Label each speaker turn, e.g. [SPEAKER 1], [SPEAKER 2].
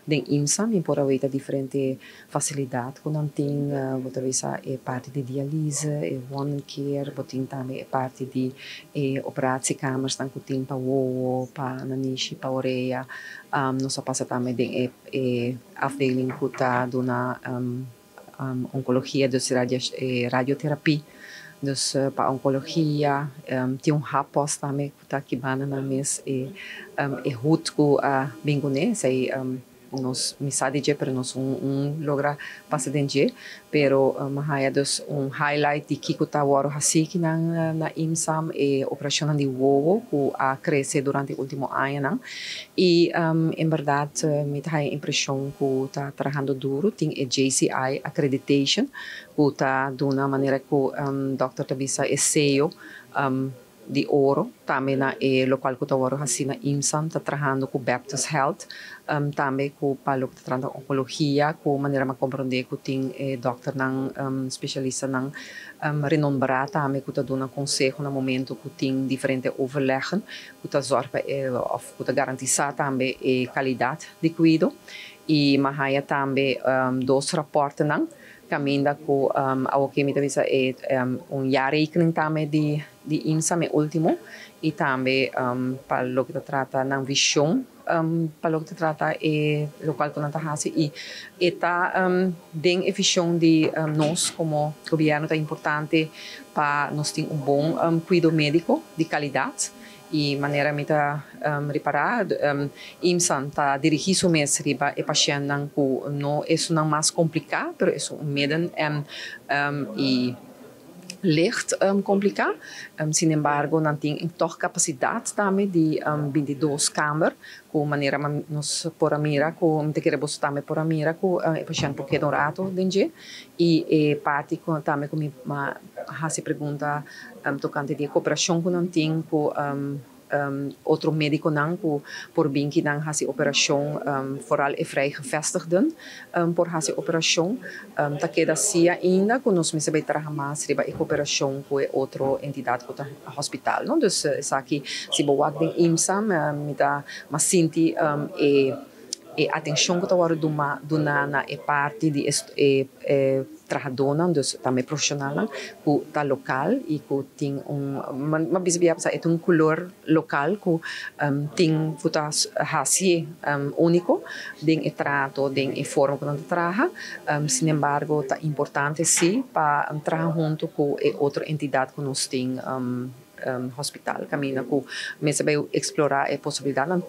[SPEAKER 1] Den IMSAM, por aweita diferente facilidade, quando não tem, talvez é parte de diálise, é one care, botin também é parte de operatiekamer, tanto tem para o, para nanishi, para oreia, nós passa também de afdeling que está na oncologia, dus radioterapia. Dus para oncologia, tem hapos também que está aqui na mês e goed que bingune, sei nos misade je pero nos logra passa denje, pero mahaya dus highlight de que está waro hasiki na IMSAM e operação de wowo que a crescer durante o último ano e em verdade me dá a impressão que está trabalhando duro, tem a JCI accreditation que está de uma maneira que Dr. Tabisa é CEO de ouro, também na local que está ouro assim na IMSAM, está trabalhando com Baptist Health, também com palo que está trabalhando oncologia, com maneira de compreender que tem doctor não especialista não renombrado, também que está dando conselho no momento que tem diferente overleggen, que está zorga of que está garantizar também a qualidade de cuidado e mahaya também dois rapporten não caminda com a que me avisa é jaarrekening também de IMSAM é último e também para o que trata na visão para o que trata é local que não está fazendo e está den a visão de nós como governo é importante para nós ter bom cuidado médico de qualidade e maneira me tá reparar IMSAM tá dirigido mais riba e paciente não que não é não mais complicado, pero é medo e licht complicado. Sin embargo, não tem toch capacidade também de 22 câmara, com maneira nos por a mira, com te queremos também por a mira, com o paciente porque não rato dentro e parte com também com uma se pergunta tocante de cooperação que não tem com outro médico não por bem que não faz operação vooral é vrij gevestigden por fazer operação tá queda assim ainda que nós me trabalhar mais riba e cooperação com outra entidade com o hospital não dus aqui se boa tem IMSAM me dá mas senti e atenção que está do na é parte de trabalhadora, dus também profissional, que está local e que tem uma bisbia é um color local que tem que está único, tem trato, tem forma que não trabalha, sin embargo, está importante sim para trabalhar junto com outra entidade que nós tem hospital, caminha que me sabe explorar a possibilidade